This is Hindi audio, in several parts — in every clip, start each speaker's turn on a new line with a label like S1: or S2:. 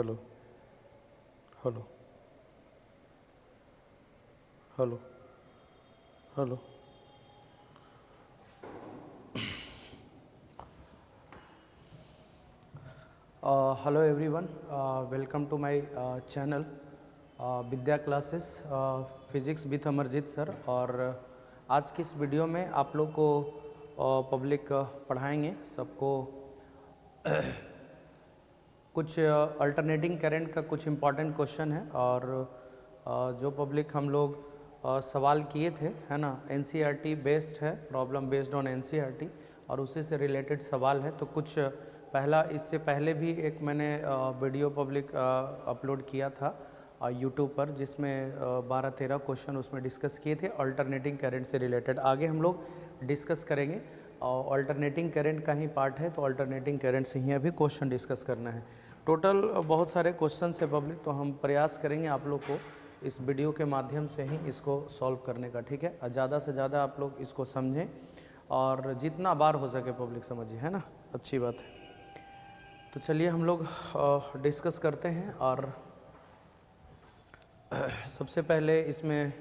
S1: Hello hello hello hello hello everyone, welcome to my channel Vidya classes physics with Amarjeet sir. और आज की इस वीडियो में आप लोग को पब्लिक पढ़ाएंगे सबको कुछ अल्टरनेटिंग करंट का कुछ इम्पॉर्टेंट क्वेश्चन है। और जो पब्लिक हम लोग सवाल किए थे, है ना, एनसीईआरटी बेस्ड है, प्रॉब्लम बेस्ड ऑन एनसीईआरटी, और उसी से रिलेटेड सवाल है। तो कुछ पहला, इससे पहले भी एक मैंने वीडियो पब्लिक अपलोड किया था यूट्यूब पर, जिसमें 12-13 क्वेश्चन उसमें डिस्कस किए थे अल्टरनेटिंग करंट से रिलेटेड। आगे हम लोग डिस्कस करेंगे और अल्टरनेटिंग करंट का ही पार्ट है, तो अल्टरनेटिंग करंट से ही अभी क्वेश्चन डिस्कस करना है। टोटल बहुत सारे क्वेश्चन है पब्लिक, तो हम प्रयास करेंगे आप लोग को इस वीडियो के माध्यम से ही इसको सॉल्व करने का, ठीक है। ज़्यादा से ज़्यादा आप लोग इसको समझें और जितना बार हो सके पब्लिक समझिए, है ना, अच्छी बात है। तो चलिए हम लोग डिस्कस करते हैं। और सबसे पहले इसमें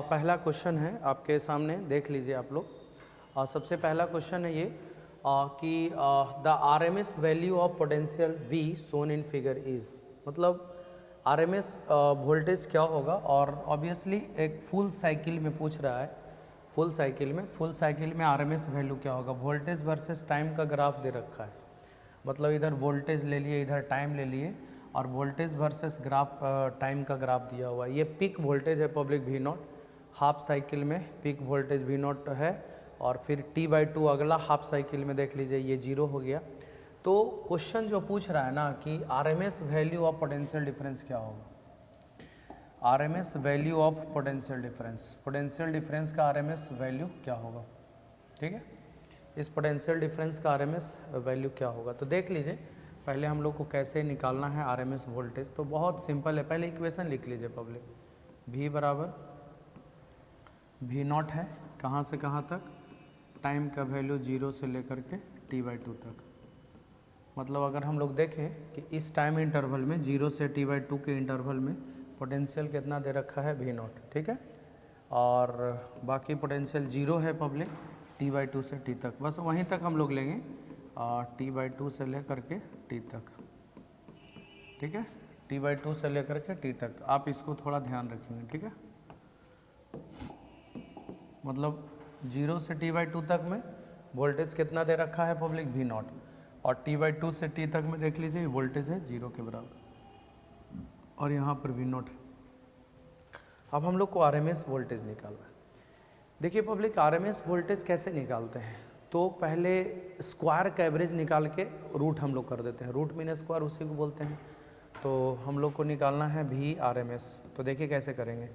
S1: पहला क्वेश्चन है आपके सामने, देख लीजिए आप लोग। सबसे पहला क्वेश्चन है ये कि the RMS value of potential V shown in figure is, मतलब आरएमएस वोल्टेज क्या होगा। और ऑब्वियसली एक फुल साइकिल में पूछ रहा है, फुल साइकिल में आरएमएस वैल्यू क्या होगा। वोल्टेज वर्सेस टाइम का ग्राफ दे रखा है, मतलब इधर वोल्टेज ले लिए, इधर टाइम ले लिए, और वोल्टेज वर्सेस ग्राफ टाइम का ग्राफ दिया हुआ है। ये पीक वोल्टेज है पब्लिक V0, हाफ साइकिल में पीक वोल्टेज V0 है। और फिर T/2 अगला हाफ साइकिल में देख लीजिए ये 0 हो गया। तो क्वेश्चन जो पूछ रहा है ना कि RMS value of potential difference क्या होगा, RMS value of potential difference का आरएमएस वैल्यू क्या होगा, ठीक है। इस पोटेंशियल डिफरेंस का आरएमएस वैल्यू क्या होगा, तो देख लीजिए पहले हम लोग को कैसे निकालना है आरएमएस वोल्टेज। तो बहुत सिंपल है, पहले इक्वेशन लिख लीजिए पब्लिक। V बराबर V0 है, कहाँ से कहाँ तक, टाइम का वैल्यू 0 से लेकर के T/2 तक। मतलब अगर हम लोग देखें कि इस टाइम इंटरवल में 0 से T/2 के इंटरवल में पोटेंशियल कितना दे रखा है V0, ठीक है। और बाकी पोटेंशियल 0 है पब्लिक T/2 से T तक, बस वहीं तक हम लोग लेंगे, T/2 से लेकर के T तक, ठीक है। T/2 से लेकर के T तक, आप इसको थोड़ा ध्यान रखेंगे, ठीक है। मतलब 0 से T/2 तक में वोल्टेज कितना दे रखा है पब्लिक V0, और T/2 से T तक में देख लीजिए वोल्टेज है 0 के बराबर, और यहाँ पर V0 है। अब हम लोग को आरएमएस वोल्टेज निकालना है। देखिए पब्लिक, आरएमएस वोल्टेज कैसे निकालते हैं, तो पहले स्क्वायर का एवरेज निकाल के रूट हम लोग कर देते हैं, रूट मीन स्क्वायर उसी को बोलते हैं। तो हम लोग को निकालना है V आरएमएस। तो देखिए कैसे करेंगे,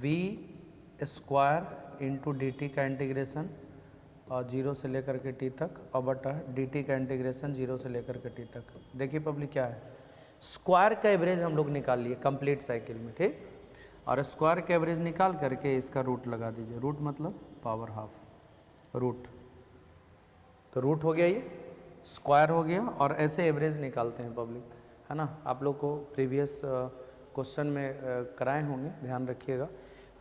S1: V स्क्वायर इंटू dt का इंटीग्रेशन 0 से लेकर के T तक, और बटा dt का इंटीग्रेशन 0 से लेकर के T तक। देखिए पब्लिक क्या है, स्क्वायर का एवरेज हम लोग निकाल लिए कंप्लीट साइकिल में, ठीक। और स्क्वायर का एवरेज निकाल करके इसका रूट लगा दीजिए, रूट मतलब पावर हाफ, रूट, तो रूट हो गया, ये स्क्वायर हो गया। और ऐसे एवरेज निकालते हैं पब्लिक, है ना, आप लोग को प्रीवियस क्वेश्चन में कराए होंगे, ध्यान रखिएगा।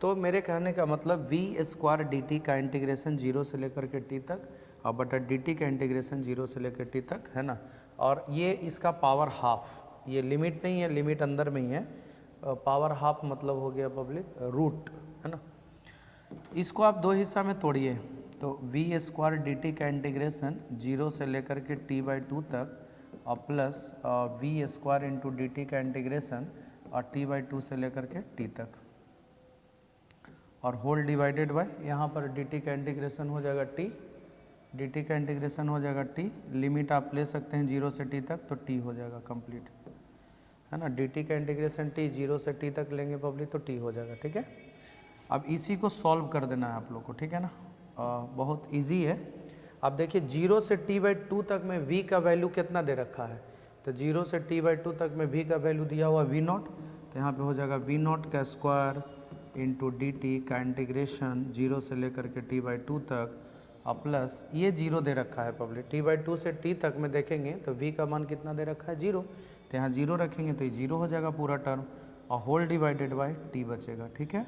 S1: तो मेरे कहने का मतलब V स्क्वायर dt का इंटीग्रेशन 0 से लेकर के T तक, और बटा dt का इंटीग्रेशन 0 से लेकर T तक, है ना। और ये इसका पावर हाफ, ये लिमिट नहीं है, लिमिट अंदर में ही है, पावर हाफ मतलब हो गया पब्लिक रूट, है ना। इसको आप दो हिस्सा में तोड़िए, तो V स्क्वायर dt का इंटीग्रेशन 0 से लेकर के T/2 तक, और plus V square into dt का इंटीग्रेशन और T/2 से लेकर के T तक, और होल डिवाइडेड बाय, यहाँ पर dt का इंटीग्रेशन हो जाएगा T, dt का इंटीग्रेशन हो जाएगा T, लिमिट आप ले सकते हैं 0 से T तक, तो T हो जाएगा कंप्लीट, है ना। dt का इंटीग्रेशन T 0 से T तक लेंगे पब्लिक, तो T हो जाएगा, ठीक है। अब इसी को सॉल्व कर देना है आप लोग को, ठीक है ना, बहुत इजी है। अब देखिए 0 से T/2 तक में V का वैल्यू कितना दे रखा है, तो 0 से T/2 तक में V का वैल्यू दिया हुआ V0, तो यहाँ पे हो जाएगा V0 का स्क्वायर इंटू डी टी का इंटीग्रेशन 0 से लेकर के t/2 तक और प्लस ये 0 दे रखा है पब्लिक। t/2 से t तक में देखेंगे तो v का मान कितना दे रखा है 0, तो यहाँ 0 रखेंगे तो ये 0 हो जाएगा पूरा टर्म और होल डिवाइडेड बाई t बचेगा। ठीक है,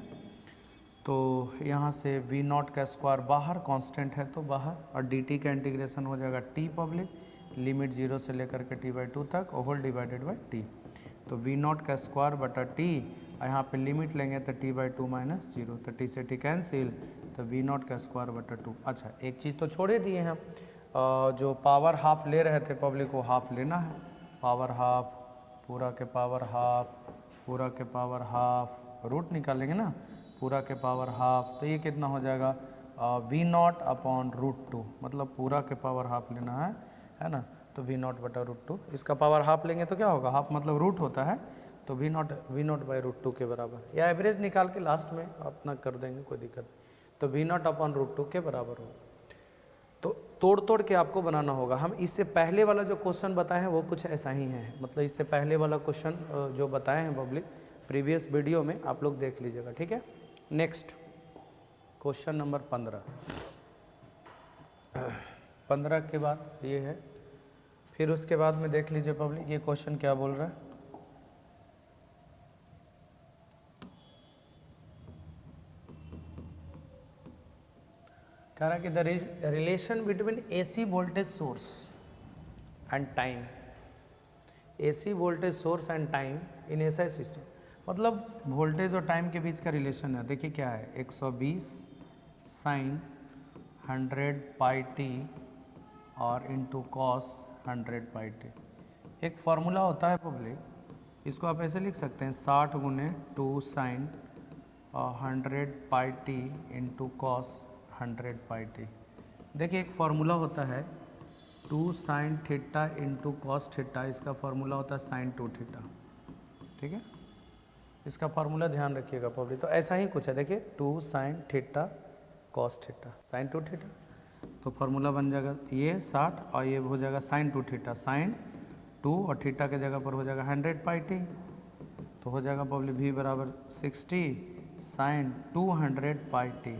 S1: तो यहाँ से v0 का स्क्वायर बाहर कांस्टेंट है तो बाहर, और dt का इंटीग्रेशन हो जाएगा t पब्लिक, लिमिट 0 से लेकर के t/2 तक और होल डिवाइडेड बाई t। तो v0 का स्क्वायर बटा t, यहाँ पे लिमिट लेंगे तो t/2 माइनस 0, तो t से t कैंसिल, तो v0 का स्क्वायर बटा 2। अच्छा, एक चीज़ तो छोड़े दिए हैं, जो पावर हाफ ले रहे थे पब्लिक को हाफ लेना है, पावर हाफ, पूरा के पावर हाफ, पूरा के पावर हाफ, रूट निकालेंगे ना, पूरा के पावर हाफ, तो ये कितना हो जाएगा v0 अपॉन √2, मतलब पूरा के पावर हाफ लेना है ना, तो v0 बटा √2, इसका पावर हाफ लेंगे तो क्या होगा, हाफ मतलब रूट होता है, तो v0 बाई √2 के बराबर, या एवरेज निकाल के लास्ट में अपना कर देंगे, कोई दिक्कत नहीं, तो v0 अपॉन √2 के बराबर होगा। तो तोड़ तोड़ के आपको बनाना होगा। हम इससे पहले वाला जो क्वेश्चन बताए हैं वो कुछ ऐसा ही है, मतलब इससे पहले वाला क्वेश्चन जो बताए हैं पब्लिक प्रीवियस वीडियो में, आप लोग देख लीजिएगा। ठीक है, नेक्स्ट क्वेश्चन नंबर 15 के बाद ये है, फिर उसके बाद में देख लीजिए पब्लिक ये क्वेश्चन क्या बोल रहा है। कह रहा है कि the relation between AC voltage source and time, AC voltage source and time in ऐसा सिस्टम, मतलब वोल्टेज और टाइम के बीच का रिलेशन है। देखिए क्या है, 120 साइन 100 पाई टी और इंटू कॉस 100 पाई टी। एक फार्मूला होता है पब्लिक, इसको आप ऐसे लिख सकते हैं 60 गुने 2 sign 100 pi T into cos 100 pi T. देखिए एक फार्मूला होता है 2 sine theta into cos theta, इसका फार्मूला होता है साइन 2 थीटा। ठीक है, इसका फार्मूला ध्यान रखिएगा पब्लिक। तो ऐसा ही कुछ है, देखिए 2 sine theta cos theta sine 2 theta, तो फार्मूला बन जाएगा ये 60 और ये हो जाएगा साइन 2 थीटा, साइन 2 और थीटा के जगह पर हो जाएगा 100 पाई टी, तो हो जाएगा पब्लिक v बराबर 60 साइन 200 पाई टी।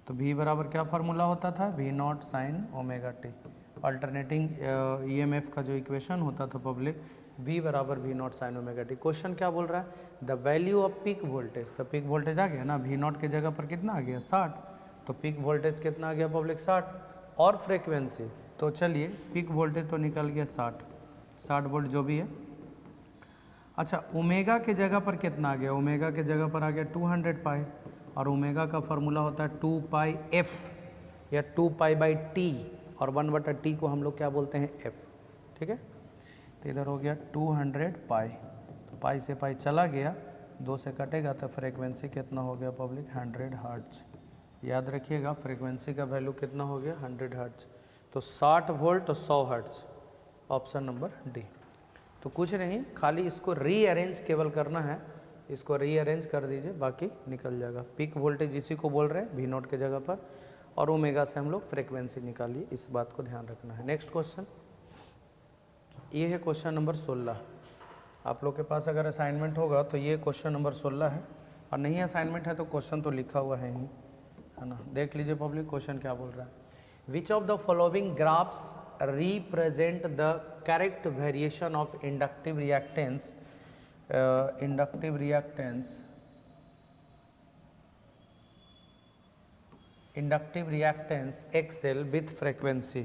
S1: तो v बराबर क्या फार्मूला होता था, v0 sine omega T. Alternating EMF का जो इक्वेशन होता था पब्लिक, v बराबर v0 sine omega T. Question क्या बोल रहा है, the value off peak voltage, तो पीक वोल्टेज आ गया ना, v0 के जगह पर कितना आ गया 60, तो पीक वोल्टेज कितना आ गया पब्लिक 60, और फ्रीक्वेंसी, तो चलिए पीक वोल्टेज तो निकल गया 60 वोल्ट जो भी है। अच्छा, ओमेगा के जगह पर कितना आ गया, ओमेगा के जगह पर आ गया 200 पाई, और ओमेगा का फार्मूला होता है 2 पाई f या 2 पाई बाई टी, और 1/t को हम लोग क्या बोलते हैं f। ठीक है, तो इधर हो गया 200 पाई, तो पाई से पाई चला गया, 2 से कटेगा तो फ्रीक्वेंसी कितना हो गया पब्लिक 100 हर्ट्ज। याद रखिएगा फ्रीक्वेंसी का वैल्यू कितना हो गया 100 हर्ट्ज, तो 60 वोल्ट और 100 हर्ट्ज, ऑप्शन नंबर डी। तो कुछ नहीं, खाली इसको रीअरेंज केवल करना है, इसको रीअरेंज कर दीजिए, बाकी निकल जाएगा। पीक वोल्टेज इसी को बोल रहे हैं v0 के जगह पर, और ओमेगा से हम लोग फ्रीक्वेंसी निकालिए, इस बात को ध्यान रखना है। नेक्स्ट क्वेश्चन, ये है क्वेश्चन नंबर 16। आप लोग के पास अगर असाइनमेंट होगा तो ये क्वेश्चन नंबर 16 है, और नहीं असाइनमेंट है तो क्वेश्चन तो लिखा हुआ है ही, है ना। देख लीजिए पब्लिक क्वेश्चन क्या बोल रहा है, which of the following graphs represent the correct variation of inductive reactance XL with frequency,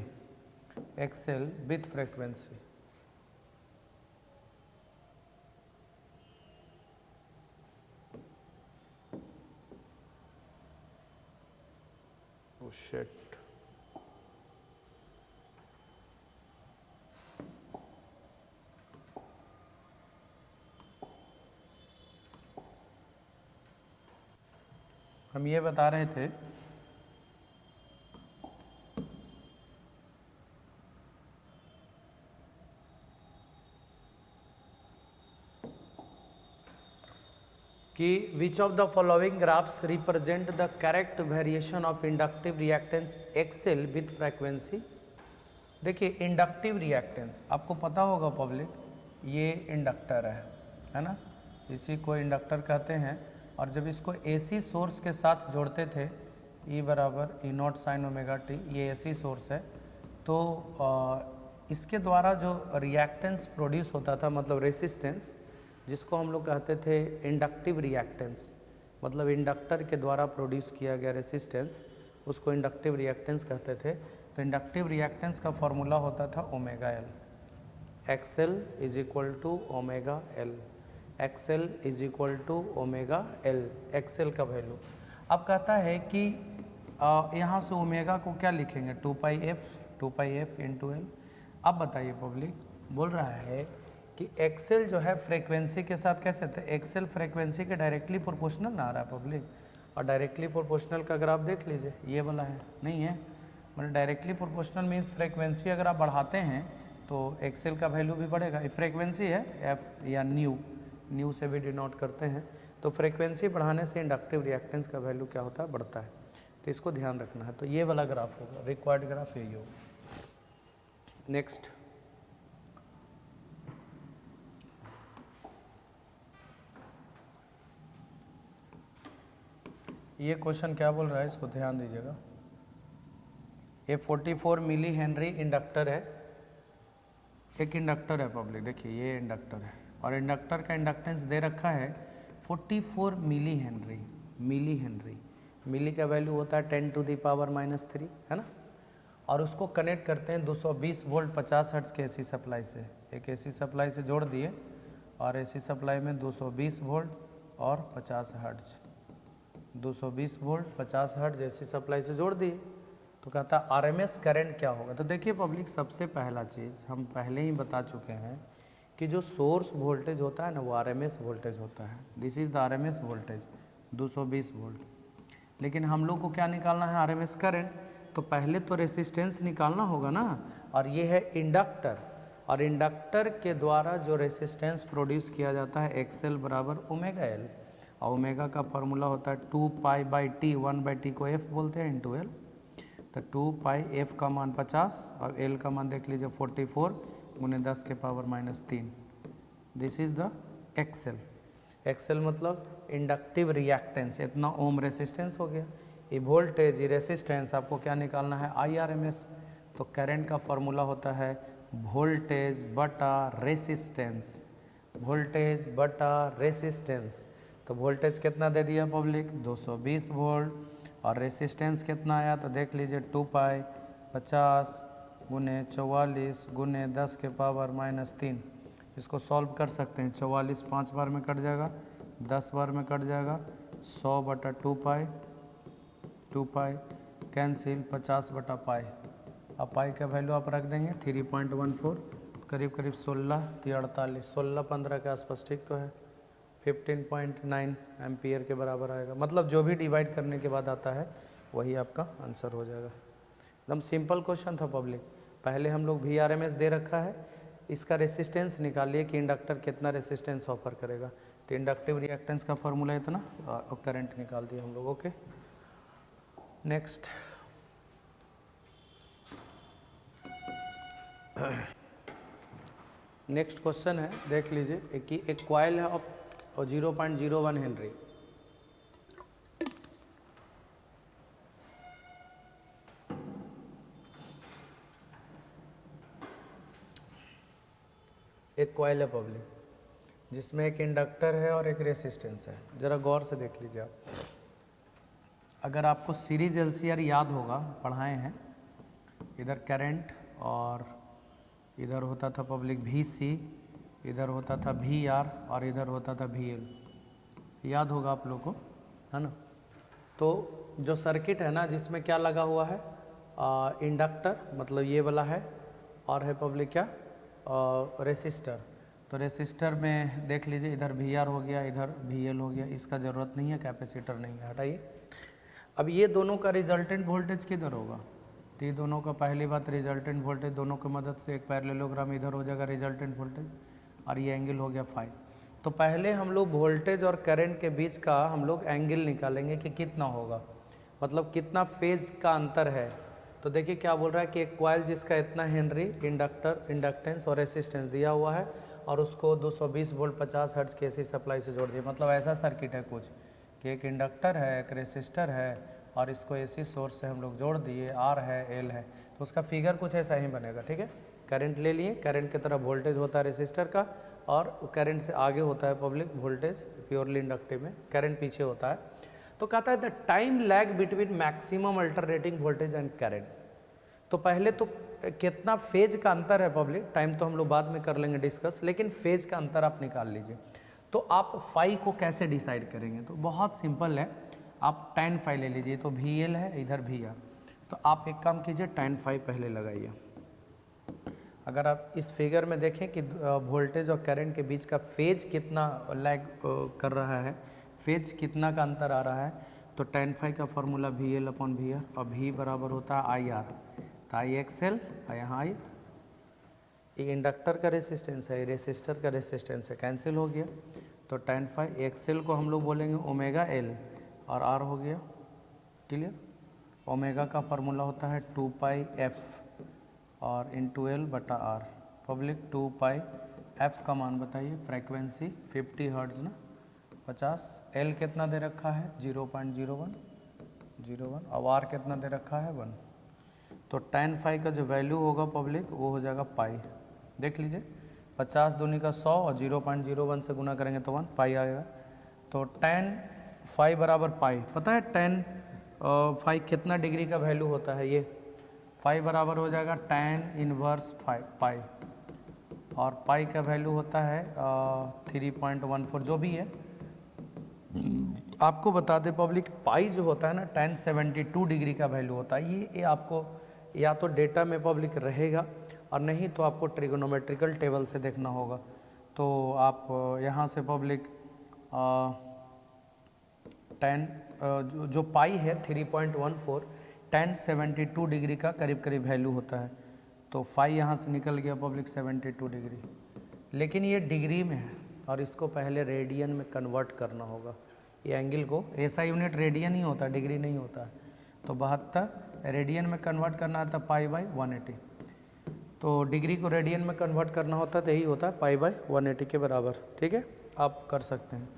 S1: XL with frequency। Oh shit, हम ये बता रहे थे कि which of the following graphs represent the correct variation of inductive reactance XL with frequency. देखिए इंडक्टिव रिएक्टेंस आपको पता होगा पब्लिक, ये इंडक्टर है ना, इसी को इंडक्टर कहते हैं। और जब इसको AC सोर्स के साथ जोड़ते थे, E बराबर ई नॉट साइन ओमेगा टी, ये AC सोर्स है, तो इसके द्वारा जो रिएक्टेंस प्रोड्यूस होता था, मतलब रेसिस्टेंस, जिसको हम लोग कहते थे इंडक्टिव रिएक्टेंस, मतलब इंडक्टर के द्वारा प्रोड्यूस किया गया रेसिस्टेंस, उसको इंडक्टिव रिएक्टेंस कहते थे। तो इंडक्टिव रिएक्टेंस का फॉर्मूला होता था omega L, XL is equal to omega L, XL is equal to omega L, XL का वैल्यू। अब कहता है कि यहाँ से ओमेगा को क्या लिखेंगे, 2 पाई इंटू एल। अब बताइए पब्लिक, बोल रहा है कि एक्सएल जो है फ्रीक्वेंसी के साथ कैसे थे, एक्सएल फ्रीक्वेंसी के डायरेक्टली प्रोपोर्शनल ना आ रहा है पब्लिक, और डायरेक्टली प्रोपोर्शनल का ग्राफ देख लीजिए, ये वाला है, नहीं है, मतलब डायरेक्टली प्रोपोर्शनल मीन्स फ्रीक्वेंसी अगर आप बढ़ाते हैं तो एक्सएल का वैल्यू भी बढ़ेगा। ये फ्रीक्वेंसी है, एफ या न्यू से भी डिनोट करते हैं, तो फ्रीक्वेंसी बढ़ाने से इंडक्टिव रिएक्टेंस का वैल्यू क्या होता है, बढ़ता है। तो इसको ध्यान रखना है। तो ये वाला ग्राफ होगा, रिक्वायर्ड ग्राफ यही होगा। नेक्स्ट, ये क्वेश्चन क्या बोल रहा है, इसको ध्यान दीजिएगा। ये 44 मिली हेनरी इंडक्टर है, एक इंडक्टर है पब्लिक, देखिए ये इंडक्टर है, और इंडक्टर का इंडक्टेंस दे रखा है 44 मिली हेनरी। मिली का वैल्यू होता है 10 टू द पावर -3, है ना, और उसको कनेक्ट करते हैं 220 वोल्ट 50 हर्ट्ज के AC सप्लाई से। एक AC सप्लाई से जोड़ दिए, और AC सप्लाई में 220 वोल्ट और 50 hertz, 220 volt 50 hertz AC supply से जोड़ दिए। तो कहता है RMS करंट क्या होगा। तो देखिए पब्लिक, सबसे पहला चीज़ हम पहले ही बता चुके हैं कि जो सोर्स वोल्टेज होता है ना, वो RMS वोल्टेज होता है। This is the RMS voltage 220 volt. लेकिन हम लोग को क्या निकालना है, RMS करंट। तो पहले तो रेसिस्टेंस निकालना होगा ना, और ये है इंडक्टर, और इंडक्टर के द्वारा जो रेसिस्टेंस प्रोड्यूस किया जाता है XL बराबर ओमेगा एल, और ओमेगा का फॉर्मूला होता है 2 पाई/T, 1/T को F बोलते हैं इंटू एल। तो 2 पाई, F का मान 50 और L का मान देख लीजिए 44 गुने 10 के power -3। This is the XL. XL मतलब इंडक्टिव रिएक्टेंस, इतना ओम रेसिस्टेंस हो गया। ये वोल्टेज, ये रेसिस्टेंस, आपको क्या निकालना है, IRMS। तो करंट का फॉर्मूला होता है वोल्टेज बटा रेसिस्टेंस, वोल्टेज बटा रेसिस्टेंस। तो वोल्टेज कितना दे दिया पब्लिक, 220 वोल्ट, और रेसिस्टेंस कितना आया, तो देख लीजिए 2 पाई 50 गुने 44 गुने 10 के पावर -3। इसको सॉल्व कर सकते हैं, 44 5 बार में कट जाएगा, 10 बार में कट जाएगा, 100 बटा 2 पाई कैंसिल, 50 बटा पाई। अब पाई का वैल्यू आप रख देंगे 3.14, करीब करीब 16 48, 16-15 के आसपास, ठीक तो है, 15.9 एम्पियर के बराबर आएगा। मतलब जो भी डिवाइड करने के बाद आता है वही आपका आंसर हो जाएगा। एकदम सिंपल क्वेश्चन था पब्लिक। पहले हम लोग VRMS दे रखा है, इसका रेसिस्टेंस निकालिए कि इंडक्टर कितना रेसिस्टेंस ऑफर करेगा। तो इंडक्टिव रिएक्टेंस का फॉर्मूला इतना, और करंट निकाल दिया हम लोग। Okay, next. नेक्स्ट क्वेश्चन है, देख लीजिए कि एक कॉइल है और 0.01 हेनरी, एक कॉइल है पब्लिक, जिसमें एक इंडक्टर है और एक रेसिस्टेंस है। ज़रा गौर से देख लीजिए आप। अगर आपको सीरीज LCR याद होगा, पढ़ाए हैं, इधर करंट और इधर होता था पब्लिक VC, इधर होता था VR और इधर होता था VL, याद होगा आप लोग को, है ना। तो जो सर्किट है ना, जिसमें क्या लगा हुआ है, इंडक्टर, मतलब ये वाला है, और है पब्लिक क्या, रेसिस्टर। तो रेसिस्टर में देख लीजिए, इधर VR हो गया, इधर VL हो गया, इसका ज़रूरत नहीं है, कैपेसिटर नहीं है, हटाइए। अब ये दोनों का रिजल्टेंट वोल्टेज किधर होगा, तो ये दोनों का, पहली बात रिजल्टेंट वोल्टेज, दोनों की मदद से एक पैरेललोग्राम इधर हो जाएगा रिजल्टेंट वोल्टेज, और ये एंगल हो गया फाई। तो पहले हम लोग वोल्टेज और करंट के बीच का हम लोग एंगल निकालेंगे कि कितना होगा, मतलब कितना फेज का अंतर है। तो देखिए क्या बोल रहा है कि एक कॉइल जिसका इतना हेनरी इंडक्टर, इंडक्टेंस और रेसिस्टेंस दिया हुआ है, और उसको 220 वोल्ट 50 हर्ट्ज के AC सप्लाई से जोड़ दिया। मतलब ऐसा सर्किट है कुछ कि एक इंडक्टर है, एक रेसिस्टर है और इसको एसी सोर्स से हम लोग जोड़ दिए, आर है, एल है, तो उसका फिगर कुछ ऐसा ही बनेगा। ठीक है, करंट ले लिए, करंट की तरफ वोल्टेज होता है रेसिस्टर का और करंट से आगे होता है पब्लिक वोल्टेज, प्योरली इंडक्टिव में करंट पीछे होता है। तो कहता है the time lag between maximum alternating voltage and current. तो पहले तो कितना फेज का अंतर है पब्लिक, टाइम तो हम लोग बाद में कर लेंगे डिस्कस, लेकिन फेज का अंतर आप निकाल लीजिए। तो आप फाई को कैसे डिसाइड करेंगे, तो बहुत सिंपल है, आप tan फाई ले लीजिए, तो वी एल है इधर वी आर, तो आप एक काम कीजिए tan फाई पहले लगाइए। अगर आप इस फिगर में देखें कि वोल्टेज और करंट के बीच का फेज कितना लैग कर रहा है, फेज कितना का अंतर आ रहा है, तो tan फाई का formula V L upon V R, और वी बराबर होता है आई आर, तो आई एक्सएल और यहाँ आई, ये इंडक्टर का रेसिस्टेंस है, रेसिस्टर का रेसिस्टेंस है, कैंसिल हो गया, तो tan फाई एक्सएल को हम लोग बोलेंगे ओमेगा एल और आर हो गया, क्लियर। ओमेगा का फार्मूला होता है 2 पाई एफ और इंटू एल बटा आर, पब्लिक 2 पाई एफ का मान बताइए, फ्रीक्वेंसी 50 हर्ट्ज ना 50, एल कितना दे रखा है 0.01 और आर कितना दे रखा है 1, तो tan फाई का जो वैल्यू होगा पब्लिक वो हो जाएगा पाई, देख लीजिए 50 दूनी का 100 और 0.01 से गुना करेंगे तो 1 पाई आएगा, तो tan फाई बराबर पाई, पता है tan फाई कितना डिग्री का वैल्यू होता है, ये फाई बराबर हो जाएगा tan इनवर्स पाई और पाई का वैल्यू होता है 3.14 जो भी है। आपको बता दें पब्लिक, पाई जो होता है ना tan 72 डिग्री का वैल्यू होता है, ये आपको या तो डेटा में पब्लिक रहेगा और नहीं तो आपको ट्रिगोनोमेट्रिकल टेबल से देखना होगा। तो आप यहाँ से पब्लिक tan जो पाई है 3.14 tan 72 डिग्री का करीब करीब वैल्यू होता है, तो फाई यहाँ से निकल गया पब्लिक 72 डिग्री, लेकिन ये डिग्री में है और इसको पहले रेडियन में कन्वर्ट करना होगा, ये एंगल को, ऐसा यूनिट रेडियन ही होता है, डिग्री नहीं होता है, तो 72 रेडियन में कन्वर्ट करना आता है पाई बाई 180, तो डिग्री को रेडियन में कन्वर्ट करना होता है तो यही होता है पाई बाई 180 के बराबर। ठीक है, आप कर सकते हैं।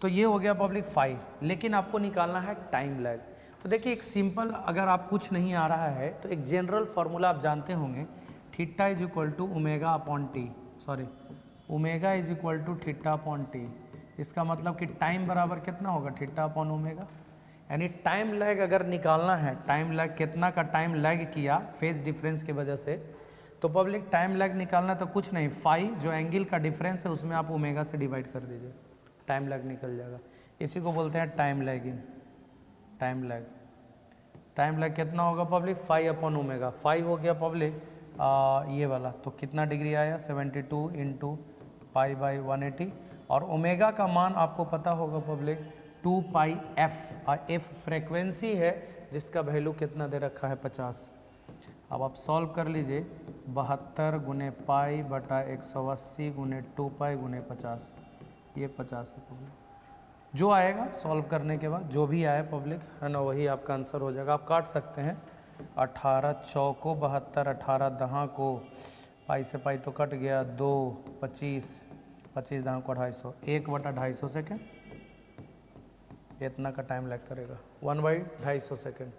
S1: तो ये हो गया पब्लिक फाई, लेकिन आपको निकालना है टाइम लैग। तो देखिए एक सिंपल, अगर आप कुछ नहीं आ रहा है तो एक जनरल फार्मूला आप जानते होंगे, theta is equal to omega upon T, sorry omega is equal to theta upon T, इसका मतलब कि टाइम बराबर कितना होगा थीटा अपॉन ओमेगा, यानी टाइम लैग अगर निकालना है, टाइम लैग कितना का टाइम लैग किया फेज डिफरेंस की वजह से, तो पब्लिक टाइम लैग निकालना तो कुछ नहीं, फाई जो एंगल का डिफरेंस है उसमें आप ओमेगा से डिवाइड कर दीजिए, टाइम लैग निकल जाएगा, इसी को बोलते हैं टाइम लैगिंग। टाइम लैग कितना होगा public, phi upon omega, phi हो गया पब्लिक ये वाला, तो कितना डिग्री आया 72 इंटू पाई बाई 180, और ओमेगा का मान आपको पता होगा पब्लिक 2 पाई एफ, और एफ फ्रेक्वेंसी है जिसका वैल्यू कितना दे रखा है 50। अब आप सॉल्व कर लीजिए, 72 गुने पाई बटा 180 गुने 2 पाई गुने 50, ये 50 है पब्लिक, जो आएगा सॉल्व करने के बाद जो भी आए पब्लिक है ना वही आपका आंसर हो जाएगा। आप काट सकते हैं, 18 चौको 72, 18 दहाँ को, पाई से पाई तो कट गया, 2 25, 25 दहाँ को 250, 1/250 सेकेंड, इतना का टाइम लैग करेगा 1/250 सेकेंड।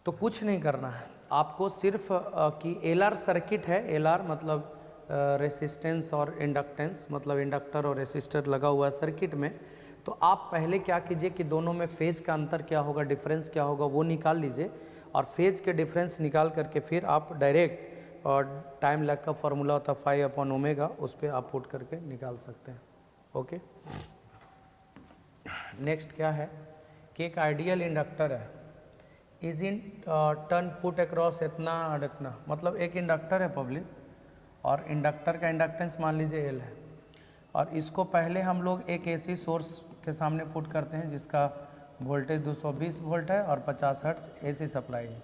S1: तो कुछ नहीं करना है आपको, सिर्फ कि एलआर सर्किट है, एलआर मतलब रेसिस्टेंस और इंडक्टेंस, मतलब इंडक्टर और रेसिस्टर लगा हुआ है सर्किट में, तो आप पहले क्या कीजिए कि दोनों में फेज का अंतर क्या होगा, डिफरेंस क्या होगा वो निकाल लीजिए, और फेज के डिफरेंस निकाल करके फिर आप डायरेक्ट और टाइम लैग का फॉर्मूला होता है फाई अपॉन ओमेगा, उस पर आप पुट करके निकाल सकते हैं। ओके, नेक्स्ट क्या है कि एक आइडियल इंडक्टर है, is in turn put across इतना और इतना, मतलब एक इंडक्टर है पब्लिक और इंडक्टर का इंडक्टेंस मान लीजिए एल है, और इसको पहले हम लोग एक एसी सोर्स के सामने पुट करते हैं जिसका वोल्टेज 220 वोल्ट है और 50 हर्ट्ज एसी सप्लाई है,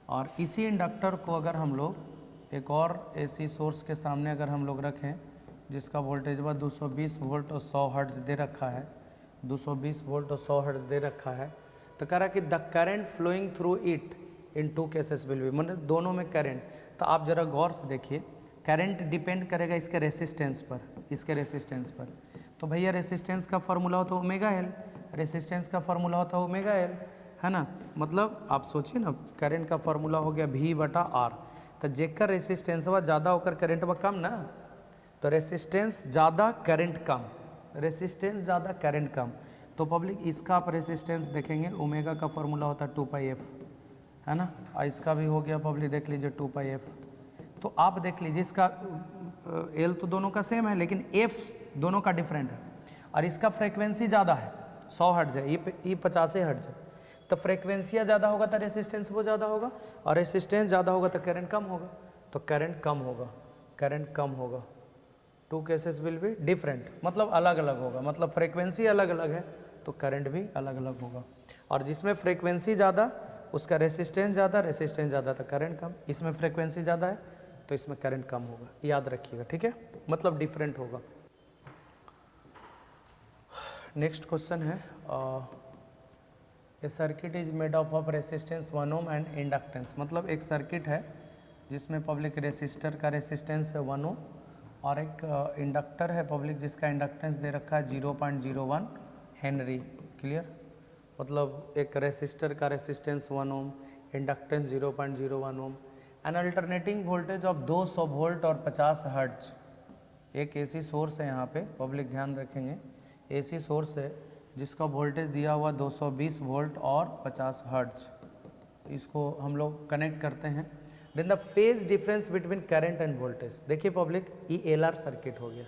S1: और इसी इंडक्टर को अगर हम लोग एक और एसी सोर्स के सामने अगर हम लोग रखें जिसका वोल्टेज वह 220 वोल्ट और 100 हर्ट्ज दे रखा है, 220 वोल्ट और 100 हर्ट्ज दे रखा है, तो कह रहा कि the current flowing through it in 2 cases will be, मतलब दोनों में करंट, तो आप ज़रा गौर से देखिए, करंट डिपेंड करेगा इसके रेसिस्टेंस पर, इसके रेसिस्टेंस पर, तो भैया रेसिस्टेंस का फॉर्मूला हो तो ओमेगा एल, रेसिस्टेंस का फार्मूला होता है ओमेगा एल, है ना। मतलब आप सोचिए ना, करंट का फार्मूला हो गया V बटा R, तो जेकर रेसिस्टेंसवा ज़्यादा होकर करंटवा कम ना, तो रेसिस्टेंस ज़्यादा करंट कम, रेसिस्टेंस ज़्यादा करंट कम। तो पब्लिक इसका आप रेसिस्टेंस देखेंगे, ओमेगा का फार्मूला होता है 2πf, है ना। और इसका भी हो गया पब्लिक, देख लीजिए 2πf। तो आप देख लीजिए इसका एल तो दोनों का सेम है, लेकिन एफ दोनों का डिफरेंट है, और इसका फ्रीक्वेंसी ज़्यादा है, 100 हर्ट्ज है, ये 50 हर्ट्ज है। तो फ्रीक्वेंसियाँ ज़्यादा होगा तो रेसिस्टेंस वो ज़्यादा होगा, और रेसिस्टेंस ज़्यादा होगा तो करंट कम होगा, तो करंट कम होगा, करंट कम होगा। Two cases will be different, मतलब अलग अलग होगा, मतलब फ्रीक्वेंसी अलग अलग है तो करंट भी अलग अलग होगा। और जिसमें फ्रीक्वेंसी ज़्यादा उसका रेसिस्टेंस ज़्यादा, रेसिस्टेंस ज़्यादा तो करंट कम, इसमें फ्रीक्वेंसी ज़्यादा है तो इसमें करंट कम होगा, याद रखिएगा, ठीक है, मतलब डिफरेंट होगा। नेक्स्ट क्वेश्चन है, a circuit is made of resistance 1 ohm and inductance. मतलब एक सर्किट है जिसमें पब्लिक रेसिस्टर का रेसिस्टेंस है 1 ओम और एक इंडक्टर है पब्लिक जिसका इंडक्टेंस दे रखा है 0.01 हेनरी। क्लियर, मतलब एक रेसिस्टर का resistance 1 ohm, inductance 0.01 ohm, an alternating voltage of 200 volt और 50 हर्ट्ज। एक एसी सोर्स है यहाँ पे पब्लिक, ध्यान रखेंगे, एसी सोर्स है जिसका वोल्टेज दिया हुआ 220 वोल्ट और 50 हर्ट्ज। इसको हम लोग कनेक्ट करते हैं। Then the phase difference between current and voltage. देखिए पब्लिक, ये एलआर सर्किट हो गया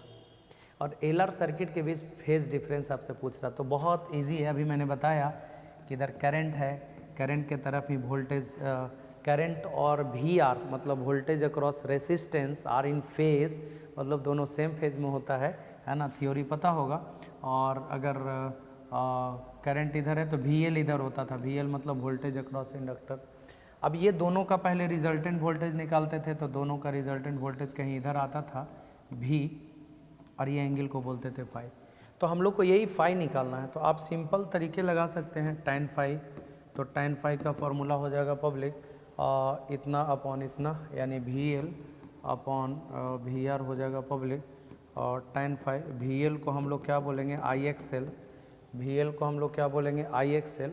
S1: और एलआर सर्किट के बीच फेज डिफरेंस आपसे पूछ रहा, तो बहुत इजी है। अभी मैंने बताया कि इधर करंट है, करंट के तरफ ही वोल्टेज, करंट और वी आर मतलब voltage across resistance R in phase, मतलब दोनों सेम फेज में होता है ना, थ्योरी पता होगा। और अगर करंट इधर है तो वी एल इधर होता था, वी एल मतलब वोल्टेज अक्रॉस इंडक्टर। अब ये दोनों का पहले रिजल्टेंट वोल्टेज निकालते थे तो दोनों का रिजल्टेंट वोल्टेज कहीं इधर आता था V, और ये एंगल को बोलते थे फाई। तो हम लोग को यही फाई निकालना है, तो आप सिंपल तरीके लगा सकते हैं tan फाई। तो tan फाई का फॉर्मूला हो जाएगा पब्लिक इतना अपॉन इतना, यानी VL अपॉन VR हो जाएगा पब्लिक। और tan फाई VL को हम लोग क्या बोलेंगे IXL, VL को हम लोग क्या बोलेंगे IXL,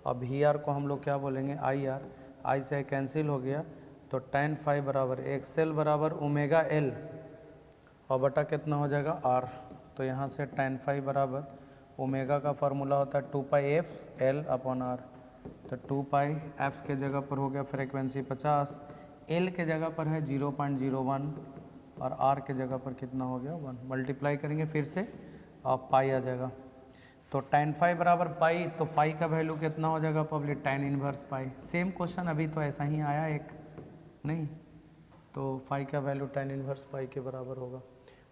S1: और VR को हम लोग क्या बोलेंगे IR। I से कैंसिल हो गया, तो tan फाई बराबर XL बराबर ओमेगा L और बटा कितना हो जाएगा R। तो यहाँ से tan फाई बराबर ओमेगा का फार्मूला होता है 2πf L अपॉन R। तो 2πf के जगह पर हो गया फ्रीक्वेंसी 50, L के जगह पर है 0.01 और R के जगह पर कितना हो गया 1। मल्टीप्लाई करेंगे फिर से आप पाई आ जाएगा। तो tan फाई बराबर पाई, तो फाई का वैल्यू कितना हो जाएगा पब्लिक tan इनवर्स पाई। सेम क्वेश्चन अभी तो ऐसा ही आया एक, नहीं तो फाई का वैल्यू tan इनवर्स पाई के बराबर होगा।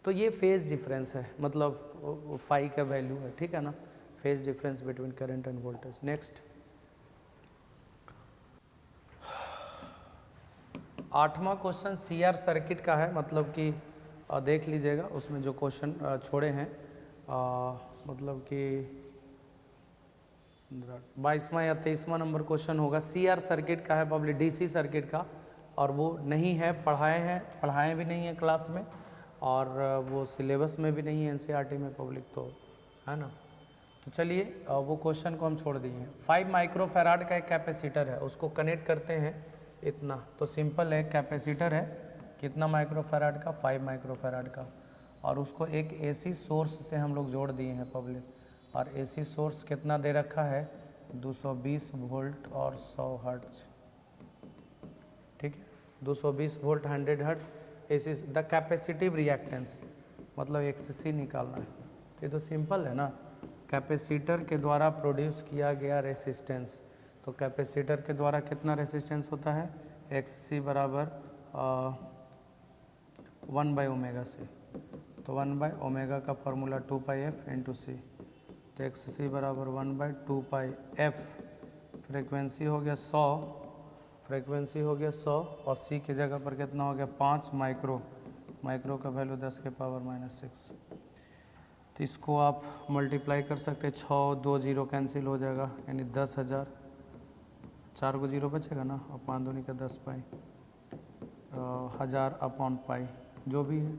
S1: तो ये फेज डिफरेंस है, मतलब फाई का वैल्यू है, ठीक है ना, phase difference between current and voltage. Next 8वां क्वेश्चन CR सर्किट का है, मतलब कि देख लीजिएगा उसमें जो क्वेश्चन छोड़े हैं, मतलब कि 22वां या 23वां नंबर क्वेश्चन होगा। CR सर्किट का है पब्लिक, DC सर्किट का, और वो नहीं है, पढ़ाए भी नहीं है क्लास में, और वो सिलेबस में भी नहीं है NCERT में पब्लिक, तो है ना। तो चलिए वो क्वेश्चन को हम छोड़ दिए हैं। 5 माइक्रोफैराड का एक कैपेसिटर है, उसको कनेक्ट करते हैं इतना, तो सिंपल है, कैपेसिटर है कितना माइक्रोफैराड का, 5 माइक्रोफैराड का, और उसको एक AC सोर्स से हम लोग जोड़ दिए हैं पब्लिक, और AC सोर्स कितना दे रखा है 220 वोल्ट और 100 हर्ट्ज, ठीक है, 220 volt 100 hertz AC। The capacitive reactance मतलब XC निकालना है, तो ये तो सिंपल है ना, कैपेसिटर के द्वारा प्रोड्यूस किया गया रेसिस्टेंस। तो कैपेसिटर के द्वारा कितना रेसिस्टेंस होता है XC बराबर 1/ओमेगा C। तो 1/ओमेगा का फॉर्मूला 2πf इंटू C, तो XC बराबर 1/2πf। फ्रीक्वेंसी हो गया 100, फ्रीक्वेंसी हो गया 100, और C की जगह पर कितना हो गया 5 माइक्रो, माइक्रो का वैल्यू 10 के पावर -6। तो इसको आप मल्टीप्लाई कर सकते हैं, 6 2 0 कैंसिल हो जाएगा, यानी 10,000, 4 को 0 बचेगा ना, और 5 दूनी का 10 पाई, 1000 अपॉन पाई जो भी है,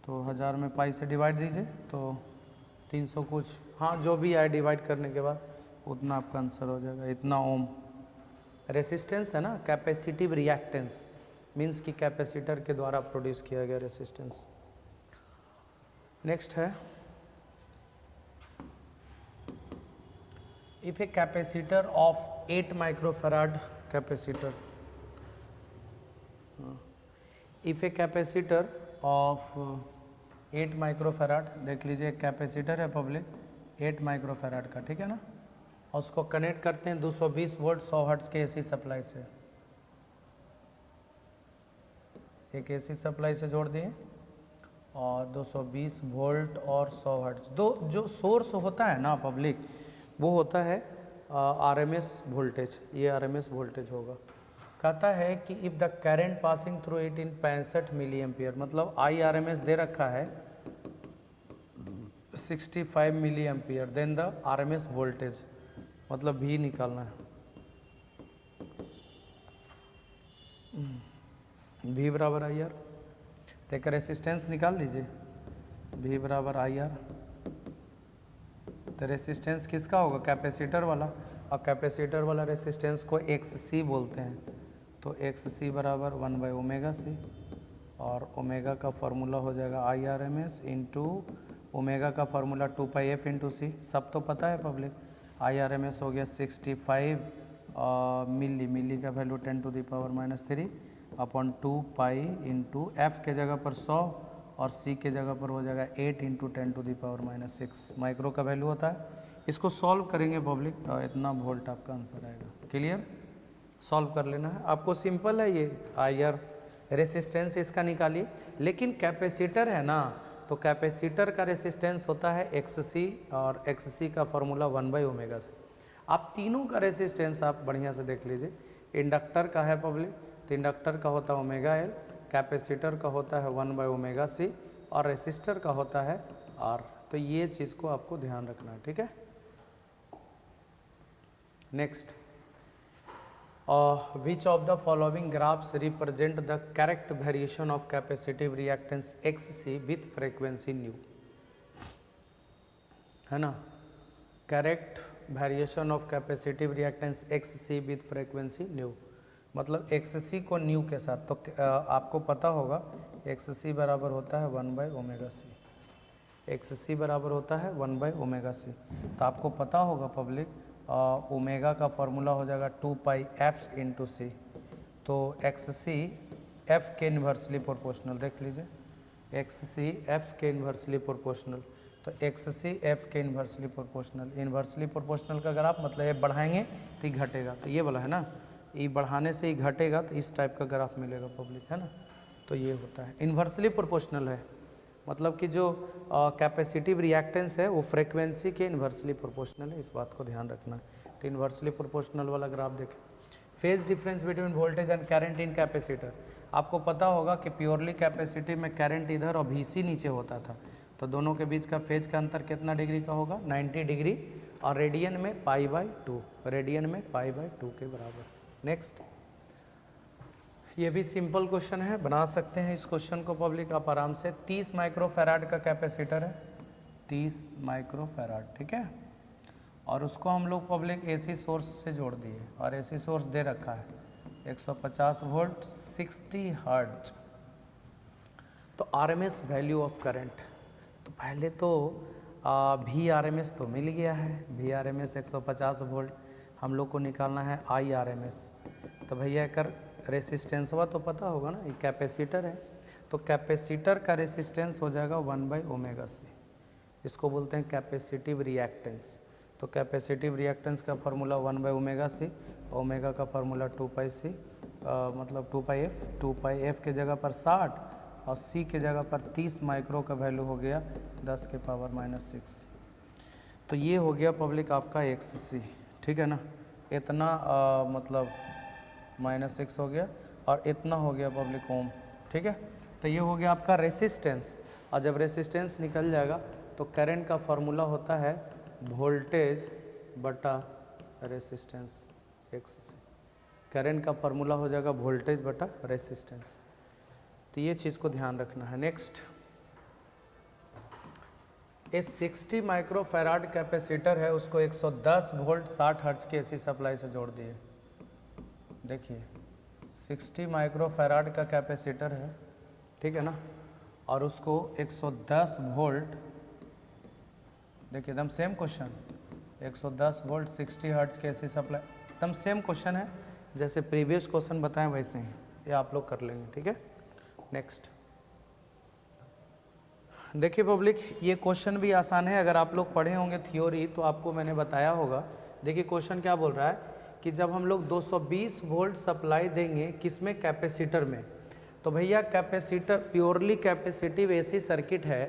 S1: तो 1000 में पाई से डिवाइड दीजिए तो 300 कुछ हाँ जो भी आए डिवाइड करने के बाद उतना आपका आंसर हो जाएगा, इतना ओम। रेसिस्टेंस है ना, कैपेसिटिव रिएक्टेंस मीन्स कि कैपेसिटर के द्वारा प्रोड्यूस किया गया रेसिस्टेंस। नेक्स्ट है, if a capacitor of 8 microfarad capacitor, if a capacitor of 8 microfarad, देख लीजिए कैपेसिटर है पब्लिक 8 माइक्रोफैराड का, ठीक है ना, और उसको कनेक्ट करते हैं 220 वोल्ट 100 हर्ट्ज के एसी सप्लाई से, एक एसी सप्लाई से जोड़ दिए और 220 वोल्ट और 100 हर्ट्ज। दो जो सोर्स होता है ना पब्लिक, वो होता है आरएमएस वोल्टेज, ये आरएमएस वोल्टेज होगा। कहता है कि if the current passing through it in 65 milli ampere, मतलब आई आरएमएस दे रखा है 65 milli ampere, then the RMS voltage, मतलब भी निकालना है, V बराबर आई आर, तो एक रेसिस्टेंस निकाल लीजिए, V बराबर आई आर। तो रेसिस्टेंस किसका होगा, कैपेसिटर वाला, और कैपेसिटर वाला रेसिस्टेंस को XC बोलते हैं, तो XC बराबर 1/ω/c, और ओमेगा का फॉर्मूला हो जाएगा IRMS इंटू ओमेगा का फॉर्मूला 2πf इंटू सी, सब तो पता है पब्लिक। IRMS हो गया 65 मिली, मिली का वैल्यू 10⁻³ अपॉन 2π इंटू एफ के जगह पर 100 और सी के जगह पर हो जाएगा 8 इंटू 10⁻⁶ माइक्रो का वैल्यू होता है। इसको सॉल्व करेंगे पब्लिक, इतना वोल्ट आपका आंसर आएगा। क्लियर, सॉल्व कर लेना है आपको, सिंपल है ये। IR रेसिस्टेंस इसका निकालिए, लेकिन कैपेसिटर है ना, तो कैपेसिटर का रेसिस्टेंस होता है XC, और XC का फॉर्मूला 1/ω से। आप तीनों का रेसिस्टेंस आप बढ़िया से देख लीजिए। इंडक्टर का है पब्लिक, तो इंडक्टर का होता है ω/L, कैपेसिटर का होता है 1/ω/c, और रेसिस्टर का होता है R। तो ये चीज़ को आपको ध्यान रखना है, ठीक है। Next, which of the following graphs represent the correct variation of capacitive reactance XC with frequency nu, है ना, correct variation of capacitive reactance XC with frequency nu, मतलब XC को न्यू के साथ, तो आपको पता होगा XC बराबर होता है 1/ω/c, XC बराबर होता है 1/ω/c, तो आपको पता होगा पब्लिक ओमेगा का फॉर्मूला हो जाएगा 2πf इंटू सी, तो XC F के इन्वर्सली प्रोपोर्शनल, देख लीजिए XC F के इन्वर्सली प्रोपोर्शनल, तो XC F के इन्वर्सली प्रोपोर्शनल, इन्वर्सली प्रोपोर्शनल का अगर आप मतलब ये बढ़ाएंगे तो ये घटेगा, तो ये वाला है ना, ये बढ़ाने से ही घटेगा, तो इस टाइप का ग्राफ मिलेगा पब्लिक, है ना। तो ये होता है इन्वर्सली प्रोपोर्शनल है, मतलब कि जो कैपेसिटिव रिएक्टेंस है वो फ्रीक्वेंसी के इन्वर्सली प्रोपोर्शनल है, इस बात को ध्यान रखना है। तो इन्वर्सली प्रोपोर्शनल वाला ग्राफ देखें। Phase difference between voltage and current in capacitor, आपको पता होगा कि प्योरली कैपेसिटिव में करंट इधर और VC नीचे होता था, तो दोनों के बीच का फेज का अंतर कितना डिग्री का होगा, 90 डिग्री, और रेडियन में π/2, रेडियन में π/2 के बराबर। नेक्स्ट, ये भी सिंपल क्वेश्चन है, बना सकते हैं इस क्वेश्चन को पब्लिक आप आराम से। 30 माइक्रोफैराड का कैपेसिटर है, 30 माइक्रोफैराड, ठीक है, और उसको हम लोग पब्लिक AC सोर्स से जोड़ दिए, और AC सोर्स दे रखा है 150 वोल्ट 60 हर्ट्ज। तो RMS वैल्यू ऑफ करंट, तो पहले तो VRMS तो मिल गया है, VRMS 150 वोल्ट, हम लोग को निकालना है IRMS। तो भैया कर रेसिस्टेंसवा तो पता होगा ना, ये कैपेसिटर है, तो कैपेसिटर का रेसिस्टेंस हो जाएगा 1/ω/c, इसको बोलते हैं कैपेसिटिव रिएक्टेंस। तो कैपेसिटिव रिएक्टेंस का फार्मूला 1/ω/c, ओमेगा का फार्मूला 2πc, मतलब 2πf, 2πf के जगह पर 60 और c के जगह पर 30 माइक्रो का वैल्यू हो गया 10⁻⁻⁶। तो ये हो गया पब्लिक आपका XC, ठीक है ना, इतना मतलब -6 हो गया, और इतना हो गया पब्लिक ओम, ठीक है। तो ये हो गया आपका रेसिस्टेंस, और जब रेसिस्टेंस निकल जाएगा तो करंट का फॉर्मूला होता है वोल्टेज बटा रेसिस्टेंस XC, करंट का फॉर्मूला हो जाएगा वोल्टेज बटा रेसिस्टेंस। तो ये चीज़ को ध्यान रखना है। नेक्स्ट, ये 60 माइक्रोफैराड कैपेसिटर है, उसको 110 वोल्ट 60 हर्ट्ज की एसी सप्लाई से जोड़ दिए। देखिए 60 माइक्रोफैराड का कैपेसिटर है, ठीक है ना, और उसको 110 वोल्ट, देखिए एकदम सेम क्वेश्चन, 110 वोल्ट 60 हर्ट्ज की एसी सप्लाई, एकदम सेम क्वेश्चन है, जैसे प्रीवियस क्वेश्चन बताएं वैसे ही ये आप लोग कर लेंगे, ठीक है। नेक्स्ट देखिए पब्लिक, ये क्वेश्चन भी आसान है, अगर आप लोग पढ़े होंगे थ्योरी तो आपको मैंने बताया होगा। देखिए क्वेश्चन क्या बोल रहा है कि जब हम लोग 220 वोल्ट सप्लाई देंगे किसमें, कैपेसिटर में, तो भैया capacitor purely capacitive AC circuit है,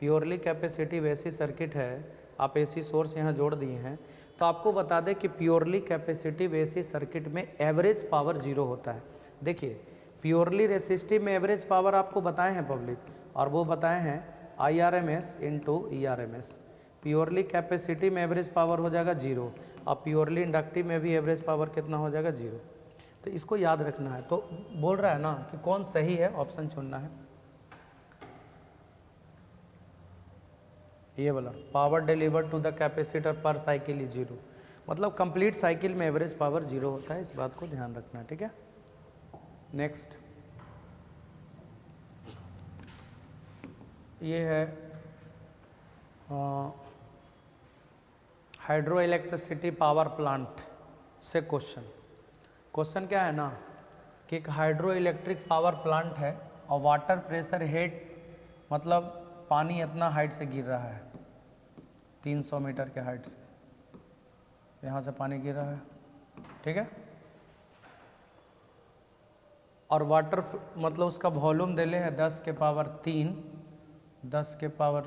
S1: प्योरली कैपेसिटिव एसी सर्किट है, आप एसी सोर्स यहाँ जोड़ दिए हैं, तो आपको बता दें कि प्योरली कैपेसिटिव एसी सर्किट में एवरेज पावर 0 होता है। देखिए प्योरली रेसिस्टिव में एवरेज पावर आपको बताए हैं पब्लिक, और वो बताए हैं IRMS into ERMS। Purely capacity में एवरेज पावर हो जाएगा 0, और प्योरली इंडक्टिव में भी एवरेज पावर कितना हो जाएगा 0। तो इसको याद रखना है। तो बोल रहा है ना कि कौन सही है, ऑप्शन चुनना है ये वाला, power delivered to the capacitor per cycle is 0, मतलब कंप्लीट साइकिल में एवरेज पावर 0 होता है, इस बात को ध्यान रखना है, ठीक है। नेक्स्ट ये है हाइड्रो इलेक्ट्रिसिटी पावर प्लांट से क्वेश्चन क्या है ना कि एक हाइड्रो इलेक्ट्रिक पावर प्लांट है और वाटर प्रेशर हेड, मतलब पानी इतना हाइट से गिर रहा है, 300 मीटर के हाइट से यहाँ से पानी गिर रहा है, ठीक है, और वाटर मतलब उसका वॉल्यूम दे ले है 10 के पावर 3, 10 के पावर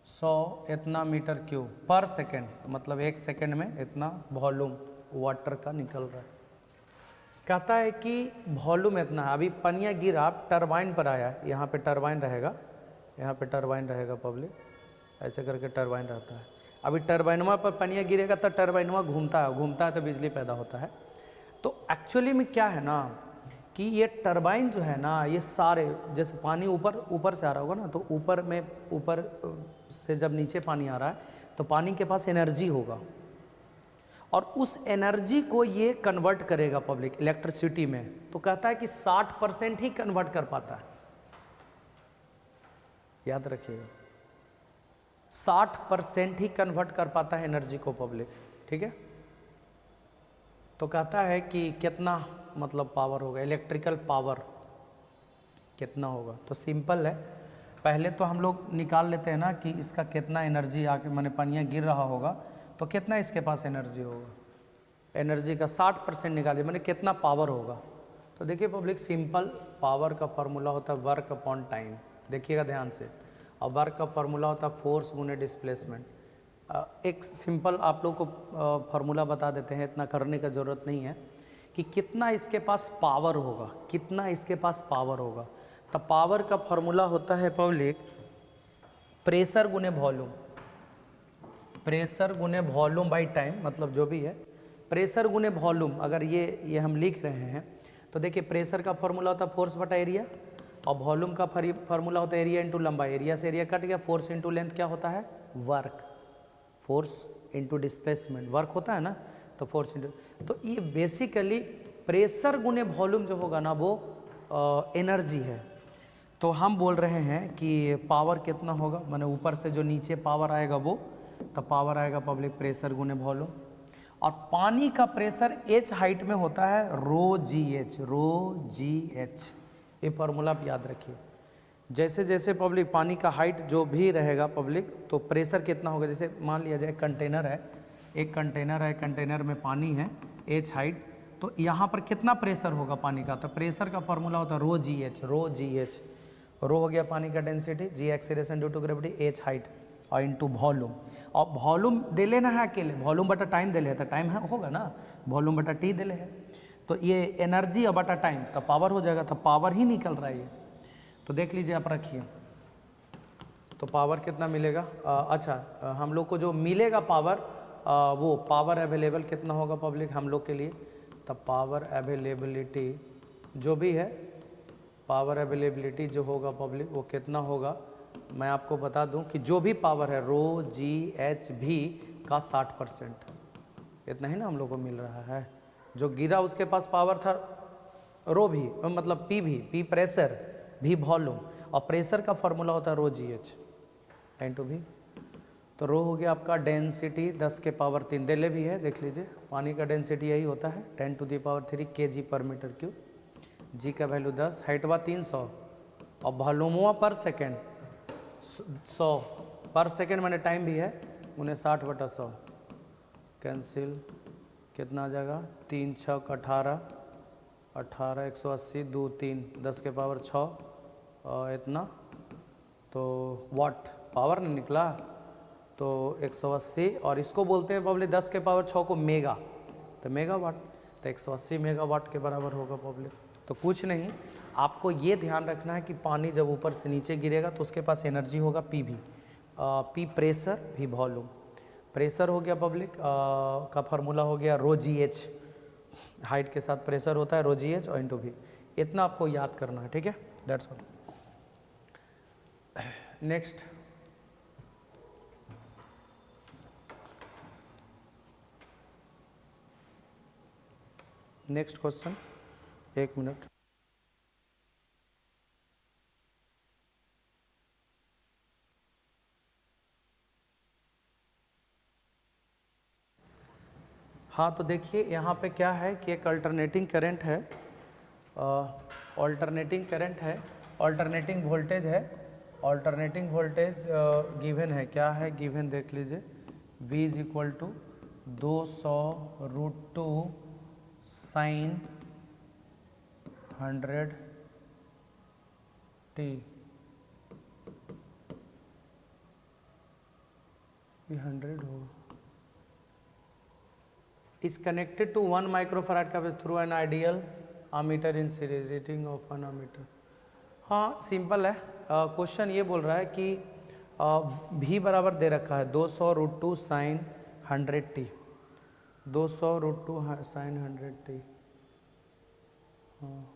S1: 100 इतना मीटर क्यूब पर सेकेंड, मतलब 1 सेकेंड में इतना वॉल्यूम वाटर का निकल रहा है। कहता है कि वॉल्यूम इतना है, अभी पनिया गिरा, टरबाइन पर आया, यहाँ पे टरबाइन रहेगा, यहाँ पे टरबाइन रहेगा पब्लिक, ऐसे करके टरबाइन रहता है। अभी टरबाइनवा पर पनिया गिरेगा तो टरबाइनवा घूमता है तो बिजली पैदा होता है। तो एक्चुअली में क्या है ना कि ये टरबाइन जो है ना, ये सारे जैसे पानी ऊपर से आ रहा होगा ना, तो ऊपर से जब नीचे पानी आ रहा है तो पानी के पास एनर्जी होगा, और उस एनर्जी को ये कन्वर्ट करेगा पब्लिक इलेक्ट्रिसिटी में। तो कहता है कि 60% ही कन्वर्ट कर पाता है, याद रखिएगा, 60% ही कन्वर्ट कर पाता है एनर्जी को पब्लिक, ठीक है। तो कहता है कि कितना मतलब पावर होगा, इलेक्ट्रिकल पावर कितना होगा। तो सिंपल है, पहले तो हम लोग निकाल लेते हैं ना कि इसका कितना एनर्जी आके मैंने पनिया गिर रहा होगा तो कितना इसके पास एनर्जी होगा, एनर्जी का 60% निकाल दिया मैंने, कितना पावर होगा। तो देखिए पब्लिक, सिंपल पावर का फार्मूला होता है वर्क अपॉन टाइम, देखिएगा ध्यान से, और वर्क का फार्मूला होता है फोर्स गुने डिस्प्लेसमेंट। एक सिंपल आप लोग को फार्मूला बता देते हैं, इतना करने का ज़रूरत नहीं है, कि कितना इसके पास पावर होगा, कितना इसके पास पावर होगा। तो पावर का फार्मूला होता है पब्लिक प्रेशर गुने वॉल्यूम, प्रेशर गुने वॉल्यूम बाई टाइम, मतलब जो भी है प्रेशर गुने वॉल्यूम। अगर ये हम लिख रहे हैं तो देखिए प्रेशर का फार्मूला होता है फोर्स बटा एरिया, और वॉल्यूम का फार्मूला होता है एरिया इंटू लंबाई, एरिया से एरिया कट गया, फोर्स इंटू लेंथ क्या होता है work, force into displacement work होता है ना, तो फोर्स इंटू, तो ये बेसिकली प्रेशर गुने वॉल्यूम जो होगा ना वो एनर्जी है। तो हम बोल रहे हैं कि पावर कितना होगा, माने ऊपर से जो नीचे पावर आएगा वो, तो पावर आएगा पब्लिक प्रेशर गुने वॉल्यूम, और पानी का प्रेशर एच हाइट में होता है रो जी एच, ये फार्मूला आप याद रखिए। जैसे जैसे पब्लिक पानी का हाइट जो भी रहेगा पब्लिक, तो प्रेशर कितना होगा, जैसे मान लिया जाए कंटेनर है, एक कंटेनर में पानी है एच हाइट, तो यहाँ पर कितना प्रेशर होगा पानी का, तो प्रेशर का फार्मूला होता है रो जी एच, रो हो गया पानी का density, g acceleration due to gravity, H height और इंटू वॉल्यूम, और वॉल्यूम दे लेना है अकेले, वॉल्यूम बटा टाइम दे ले, तो टाइम होगा ना, वॉल्यूम बटा टी दे ले है, तो ये एनर्जी और बटा टाइम, तो पावर हो जाएगा, तो पावर ही निकल रहा है ये। तो देख लीजिए आप रखिए, तो पावर कितना मिलेगा, अच्छा हम लोग को जो मिलेगा पावर, वो पावर अवेलेबल कितना होगा पब्लिक हम लोग के लिए, तब पावर अवेलेबिलिटी जो भी है पावर अवेलेबिलिटी जो होगा पब्लिक वो कितना होगा, मैं आपको बता दूं कि जो भी पावर है रो जी एच भी का 60%, इतना ही ना हम लोग को मिल रहा है। जो गिरा उसके पास पावर था रो भी, मतलब पी प्रेशर, भी वॉल्यूम, और प्रेशर का फॉर्मूला होता है रो जी एच इंटू भी। तो रो हो गया आपका डेंसिटी 10 के पावर 3 दिले भी है, देख लीजिए पानी का डेंसिटी यही होता है 10⁻³ kg/m³। जी का वैल्यू 10, हाइटवा 300 और वॉल्यूमवा पर सेकेंड 100 पर सेकेंड, मैंने टाइम भी है 59/100 कैंसिल, कितना आ जाएगा 3 6 18 18 180 2 3 10 के पावर 6 इतना, तो वाट पावर नहीं निकला, तो 180, और इसको बोलते हैं पब्लिक 10 के पावर 6 को मेगा, तो मेगावाट, तो 180 मेगावाट के बराबर होगा पब्लिक। तो कुछ नहीं, आपको ये ध्यान रखना है कि पानी जब ऊपर से नीचे गिरेगा तो उसके पास एनर्जी होगा पी भी, पी प्रेशर, भी वॉल्यूम। प्रेशर हो गया पब्लिक का फार्मूला हो गया रो जी एच, हाइट के साथ प्रेशर होता है रो जी एच और इंटू भी, इतना आपको याद करना है, ठीक है, that's all. Next next question, 1 minute. हाँ तो देखिए यहाँ पे क्या है कि एक अल्टरनेटिंग करंट है, अल्टरनेटिंग करंट है, अल्टरनेटिंग वोल्टेज है, अल्टरनेटिंग वोल्टेज गिवन है, क्या है गिवन देख लीजिए, V is equal to 200√2 sin 100t, 100 होगा, is connected to 1 microfarad का through an ideal ammeter in series, rating of 1 ammeter। हाँ सिंपल है, क्वेश्चन ये बोल रहा है कि भी बराबर दे रखा है 200√2 sin 100t, 200√2 sin 100t, हाँ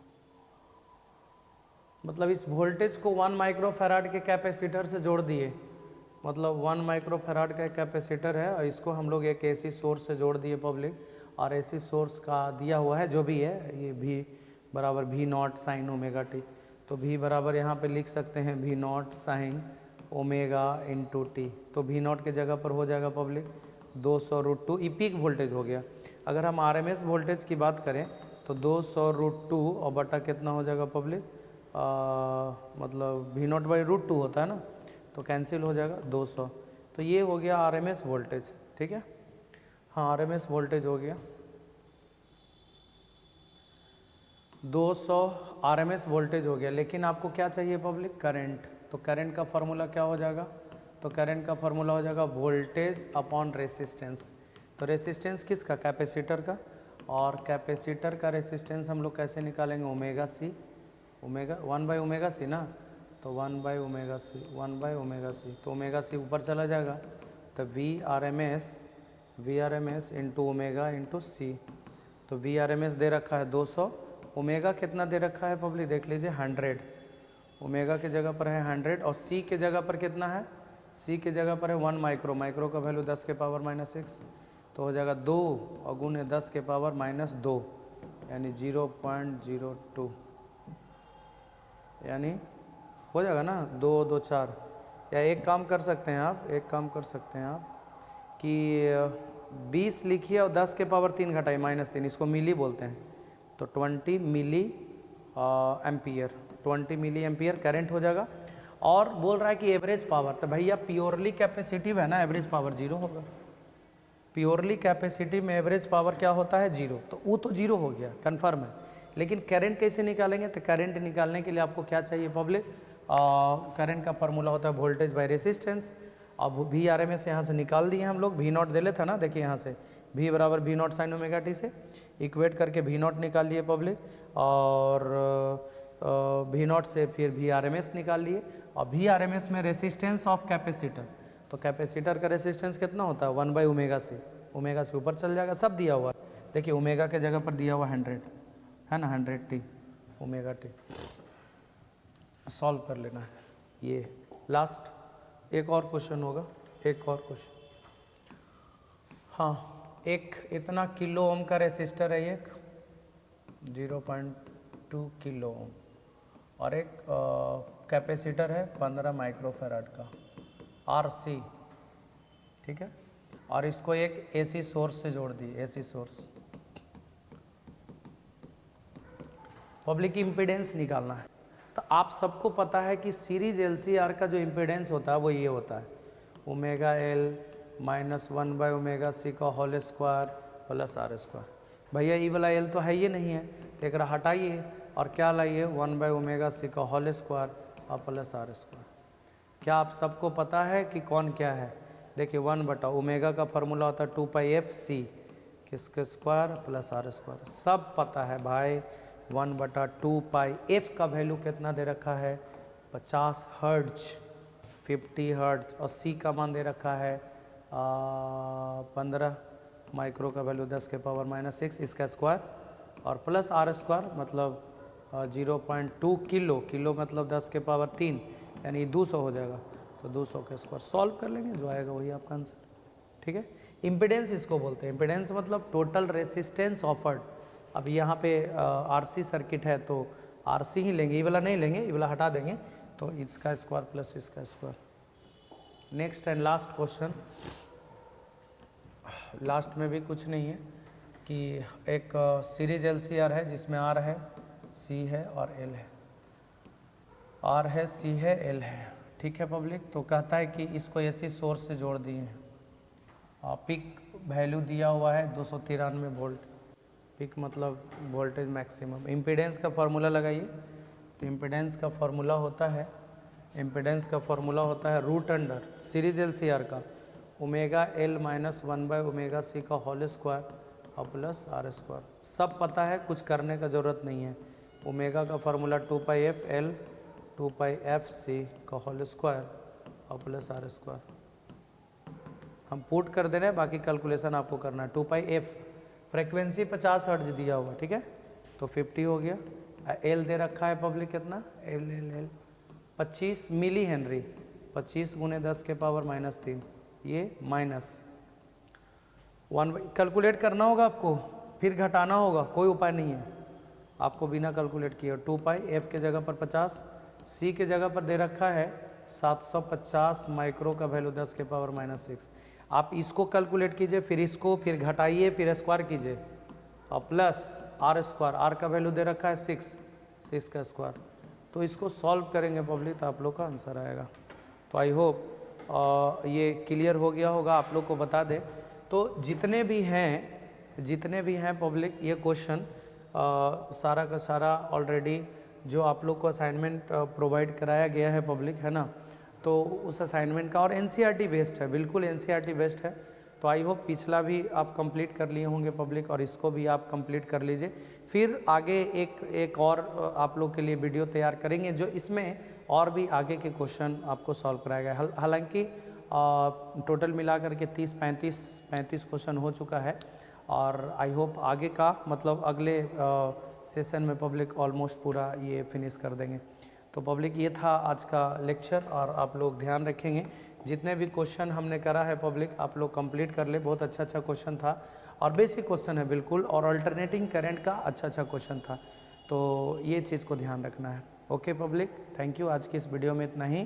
S1: मतलब इस वोल्टेज को 1 माइक्रोफैराड के कैपेसिटर से जोड़ दिए, मतलब 1 माइक्रोफैराड का एक कैपेसिटर है और इसको हम लोग एक एसी सोर्स से जोड़ दिए पब्लिक, और एसी सोर्स का दिया हुआ है जो भी है ये V बराबर V0 साइन ओमेगा टी, तो V बराबर यहाँ पे लिख सकते हैं V0 sine omega into T, तो V0 के जगह पर हो जाएगा पब्लिक 200√2, ई पीक वोल्टेज हो गया। अगर हम RMS वोल्टेज की बात करें तो 200√2 और बटा कितना हो जाएगा पब्लिक, मतलब V0/√2 होता है ना, तो कैंसिल हो जाएगा 200, तो ये हो गया RMS वोल्टेज, ठीक है, हाँ RMS वोल्टेज हो गया 200 RMS वोल्टेज हो गया। लेकिन आपको क्या चाहिए पब्लिक, करंट, तो करंट का फार्मूला क्या हो जाएगा, तो करंट का फार्मूला हो जाएगा वोल्टेज अपॉन रेसिस्टेंस, तो रेसिस्टेंस किसका, कैपेसिटर का, और कैपेसिटर का रेसिस्टेंस हम लोग कैसे निकालेंगे, ओमेगा सी, ओमेगा 1/ओमेगा सी ना, तो 1/ओमेगा सी, तो ओमेगा सी ऊपर चला जाएगा, तो V R M S into omega into C, तो वी आर एम एस दे रखा है 200, ओमेगा कितना दे रखा है पब्लिक देख लीजिए 100, ओमेगा के जगह पर है 100 और सी के जगह पर कितना है, सी के जगह पर है 1 माइक्रो, माइक्रो का वैल्यू 10 के पावर -6, तो हो जाएगा 2 और गुने 10 के पावर -2 यानी 0.02, यानी हो जाएगा ना 2 2 4, या एक काम कर सकते हैं आप, एक काम कर सकते हैं आप कि 20 लिखिए और 10 के पावर 3 घटाइए -3, इसको मिली बोलते हैं, तो 20 milli ampere, 20 milli ampere current हो जाएगा। और बोल रहा है कि एवरेज पावर, तो भैया प्योरली कैपेसिटिव है ना, एवरेज पावर 0 होगा, प्योरली कैपेसिटिव में एवरेज पावर क्या होता है 0, तो वो तो 0 हो गया कन्फर्म है। लेकिन करंट कैसे निकालेंगे, तो करंट निकालने के लिए आपको क्या चाहिए पब्लिक, करंट का फार्मूला होता है वोल्टेज बाय रेसिस्टेंस, अब वी आर एम एस यहाँ से निकाल दिए हम लोग, V0 दे लेते ना, देखिए यहाँ से V बराबर V0 साइन ओमेगा टी से इक्वेट करके V0 निकाल लिए पब्लिक, और V0 से फिर VRMS निकाल लिए, और VRMS में रेसिस्टेंस ऑफ कैपेसिटर, तो कैपेसिटर का रेसिस्टेंस कितना होता है 1/ओमेगा से, ओमेगा से ऊपर चल जाएगा, सब दिया हुआ है, देखिए ओमेगा के जगह पर दिया हुआ 100 है ना, 100t ओमेगा टी, सॉल्व कर लेना है। ये लास्ट एक और क्वेश्चन होगा, एक और क्वेश्चन। हाँ, एक इतना किलो ओम का रेसिस्टर है, एक 0.2 किलो ओम, और एक कैपेसिटर है 15 माइक्रोफैराड का RC, ठीक है। और इसको एक AC सोर्स से जोड़ दी, AC सोर्स। पब्लिक इम्पीडेंस निकालना है। तो आप सबको पता है कि सीरीज LCR का जो इम्पीडेंस होता है वो ये होता है, ओमेगा L माइनस 1/ओमेगा C का होल स्क्वायर प्लस R²। भैया ई वाला L तो है ये नहीं है, तो एक हटाइए और क्या लाइए 1/ओमेगा C का होल स्क्वायर और प्लस R²। क्या आप सबको पता है कि कौन क्या है? देखिए 1/ओमेगा का फॉर्मूला होता है 2πfc किसके स्क्वायर प्लस R²। सब पता है भाई। 1/2πf का वैल्यू कितना दे रखा है? 50 हर्ट्ज, 50 हर्ट्ज, और C का मान दे रखा है 15 माइक्रो का वैल्यू 10⁻⁻6 इसका स्क्वायर, और प्लस R² मतलब 0.2 किलो, किलो मतलब 10⁻3 यानी 200 हो जाएगा। तो 200 के स्क्वायर सॉल्व कर लेंगे, जो आएगा वही आपका आंसर, ठीक है। इम्पीडेंस इसको बोलते हैं। इम्पीडेंस मतलब टोटल रेसिस्टेंस ऑफर्ड। अब यहाँ पे RC सर्किट है तो RC ही लेंगे, ये वाला नहीं लेंगे, ये वाला हटा देंगे, तो इसका स्क्वायर प्लस इसका square. Next and last question, last में भी कुछ नहीं है कि एक सीरीज LCR है जिसमें R है, C है और L है। R है, C है, L है, ठीक है पब्लिक। तो कहता है कि इसको AC सोर्स से जोड़ दिए हैं, पिक वैल्यू दिया हुआ है 293 वोल्ट, पिक मतलब वोल्टेज मैक्सिमम। इम्पीडेंस का फार्मूला लगाइए। तो इम्पीडेंस का फार्मूला होता है, इम्पीडेंस का फार्मूला होता है रूट अंडर सीरीज LCR का ओमेगा L माइनस 1/ओमेगा C का होल स्क्वायर और प्लस R²। सब पता है, कुछ करने का ज़रूरत नहीं है। ओमेगा का फार्मूला 2πfL 2πfc का होल स्क्वायर और प्लस R²। हम पुट कर दे रहे हैं, बाकी कैलकुलेशन आपको करना है। 2πf फ्रेक्वेंसी 50 हर्ट्ज दिया हुआ, ठीक है, तो 50 हो गया। L दे रखा है पब्लिक कितना, L 25 मिली हेनरी, 25 × 10⁻³ ये माइनस 1, कैलकुलेट करना होगा आपको, फिर घटाना होगा, कोई उपाय नहीं है आपको बिना कैलकुलेट किए। 2πf के जगह पर 50, C के जगह पर दे रखा है 750 माइक्रो का वैल्यू 10⁻⁻6। आप इसको कैलकुलेट कीजिए, फिर इसको, फिर घटाइए, फिर स्क्वायर कीजिए, और प्लस R², R का वैल्यू दे रखा है 6 का स्क्वायर। तो इसको सॉल्व करेंगे पब्लिक, तो आप लोग का आंसर आएगा। तो आई होप ये क्लियर हो गया होगा। आप लोग को बता दें तो जितने भी हैं पब्लिक, ये क्वेश्चन सारा का सारा ऑलरेडी जो आप लोग को असाइनमेंट प्रोवाइड कराया गया है पब्लिक, है ना, तो उस असाइनमेंट का, और NCERT बेस्ड है, बिल्कुल NCERT बेस्ड है। तो आई होप पिछला भी आप कंप्लीट कर लिए होंगे पब्लिक, और इसको भी आप कंप्लीट कर लीजिए। फिर आगे एक और आप लोग के लिए वीडियो तैयार करेंगे जो इसमें और भी आगे के क्वेश्चन आपको सॉल्व कराएगा। हालांकि टोटल मिलाकर के 35 क्वेश्चन हो चुका है, और आई होप आगे का मतलब अगले सेशन में पब्लिक ऑलमोस्ट पूरा ये फिनिश कर देंगे। तो पब्लिक ये था आज का लेक्चर, और आप लोग ध्यान रखेंगे जितने भी क्वेश्चन हमने करा है पब्लिक आप लोग कंप्लीट कर ले। बहुत अच्छा क्वेश्चन था, और बेसिक क्वेश्चन है बिल्कुल, और अल्टरनेटिंग करंट का अच्छा क्वेश्चन था। तो ये चीज़ को ध्यान रखना है। Okay public, thank you. आज की इस वीडियो में इतना ही।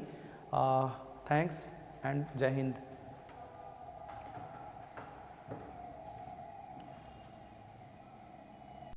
S1: थैंक्स एंड जय हिंद।